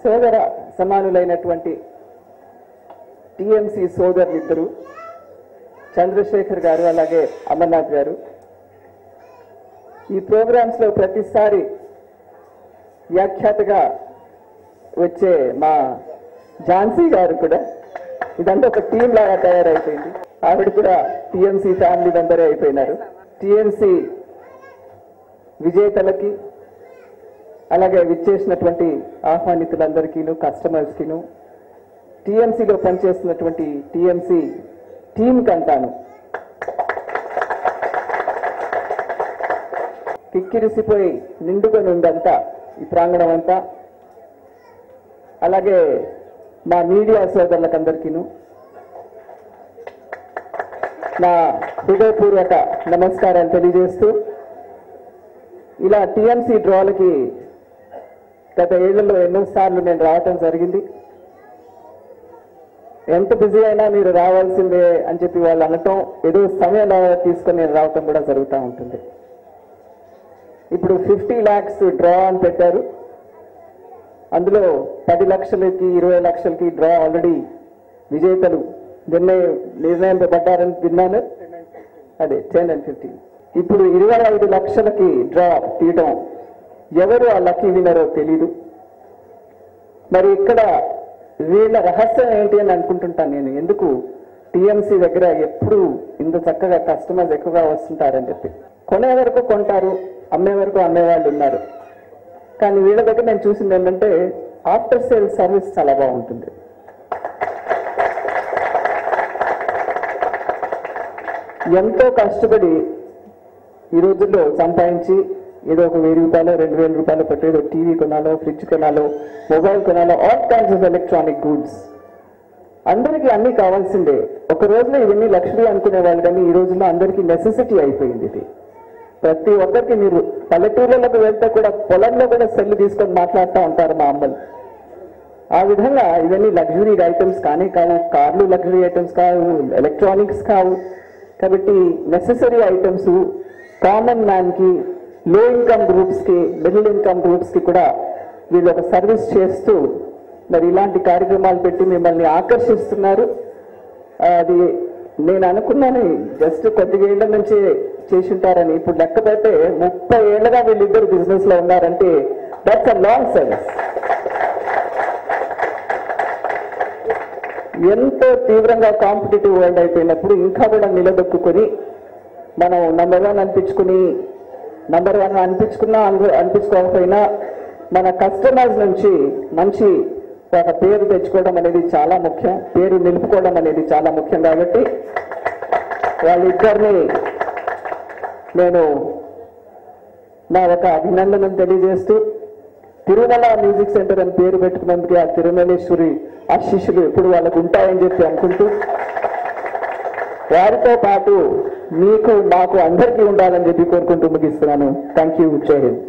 సోదర సమానులైనటువంటి టీఎంసీ సోదరులిద్దరు చంద్రశేఖర్ గారు అలాగే అమర్నాథ్ గారు ఈ ప్రోగ్రామ్స్ లో ప్రతిసారి వ్యాఖ్యాతగా వచ్చే మా ఝాన్సీ గారు కూడా ఇదంతా ఒక టీం లాగా తయారైపోయింది. ఆవిడ కూడా టీఎంసీ ఫ్యామిలీ మెంబరే అయిపోయినారు. టీఎంసీ విజేతలకి అలాగే విచ్చేసినటువంటి ఆహ్వానితులందరికీను కస్టమర్స్కిను టీఎంసీలో పనిచేస్తున్నటువంటి టీఎంసీ టీం కంటాను కిక్కిరిసిపోయి నిండుగా నుండంతా ఈ ప్రాంగణం అంతా. అలాగే మా మీడియా సోదరులకందరికీను నా హృదయపూర్వక నమస్కారాలు తెలియజేస్తూ ఇలా టీఎంసీ డ్రాలకి గత ఏళ్లలో ఎన్నోసార్లు నేను రావటం జరిగింది. ఎంత బిజీ అయినా మీరు రావాల్సిందే అని చెప్పి వాళ్ళు అనటం, ఏదో సమయం తీసుకొని నేను రావటం కూడా జరుగుతూ ఉంటుంది. ఇప్పుడు 50 lakhs డ్రా అని పెట్టారు. అందులో 10 లక్షలకి 20 లక్షలకి డ్రా ఆల్రెడీ విజేతలు నిర్ణయం పడ్డారని విన్నాను. అదే 10 and 15. ఇప్పుడు 25 లక్షలకి డ్రా తీయటం ఎవరు ఆ లక్కీ వినరో తెలీదు. మరి ఇక్కడ వీళ్ళ రహస్యం ఏంటి అని అనుకుంటుంటాను నేను. ఎందుకు టీఎంసీ దగ్గర ఎప్పుడు ఇంత చక్కగా కస్టమర్స్ ఎక్కువగా వస్తుంటారని చెప్పి. కొనే వరకు కొంటారు, అమ్మే వరకు అమ్మేవాళ్ళు ఉన్నారు. కానీ వీళ్ళ దగ్గర నేను చూసింది ఏంటంటే ఆఫ్టర్ సేల్ సర్వీస్ చాలా బాగుంటుంది. ఎంతో కష్టపడి ఈ రోజుల్లో సంపాదించి ఏదో ఒక 1000 రూపాయలు 2000 రూపాయలు పెట్టి ఏదో టీవీ కొనాలో, ఫ్రిడ్జ్ కొనాలో, మొబైల్ కొనాలో, all kinds of electronic goods. అందరికీ అన్ని కావాల్సిందే. ఒక రోజులో ఇవన్నీ లక్షలు అనుకునే వాళ్ళు, కానీ ఈ రోజుల్లో అందరికీ నెసెసిటీ అయిపోయింది ఇది. ప్రతి ఒక్కరికి మీరు పల్లెటూర్లలోకి వెళ్తే కూడా పొలంలో కూడా సెల్ తీసుకొని మాట్లాడుతూ ఉంటారు మా అమ్మలు. ఆ విధంగా ఇవన్నీ లగ్జరీ ఐటమ్స్ కానీ కావు, కార్లు లగ్జరీ ఐటమ్స్ కావు, ఎలక్ట్రానిక్స్ కావు. కాబట్టి నెసెసరీ ఐటమ్స్ కామన్ మ్యాన్ కి, లో ఇన్కమ్ గ్రూప్స్ కి, మిడిల్ ఇన్కమ్ గ్రూప్స్ కి కూడా వీళ్ళు ఒక సర్వీస్ చేస్తూ మరి ఇలాంటి కార్యక్రమాలు పెట్టి మిమ్మల్ని ఆకర్షిస్తున్నారు. అది నేను అనుకున్నాను జస్ట్ కొద్దిగా ఏళ్ల నుంచి చేసి ఉంటారని. ఇప్పుడు లెక్క పెడితే 30 ఏళ్లుగా వీళ్ళిద్దరు బిజినెస్ లో ఉన్నారంటే దట్స్ అ లాంగ్ సర్వీస్. ఎంతో తీవ్రంగా కాంపిటేటివ్ వరల్డ్ అయిపోయినప్పుడు ఇంకా కూడా నిలదొక్కుని మనం నంబర్ 1 అనిపించుకున్నా అనిపించుకోకపోయినా మన కస్టమర్స్ నుంచి మంచి ఒక పేరు తెచ్చుకోవడం అనేది చాలా ముఖ్యం, పేరు నిలుపుకోవడం అనేది చాలా ముఖ్యం. కాబట్టి వాళ్ళిద్దరిని నేను నా ఒక అభినందనను తెలియజేస్తూ తిరుమల మ్యూజిక్ సెంటర్ అని పేరు పెట్టుకున్నందుకు ఆ తిరుమలేశ్వరి ఆశీస్సులు ఎప్పుడు వాళ్ళకు ఉంటాయని చెప్పి అనుకుంటూ వారితో పాటు మీకు మాకు అందరికీ ఉండాలని చెప్పి కోరుకుంటూ ముగిస్తున్నాను. Thank you. జై హింద్.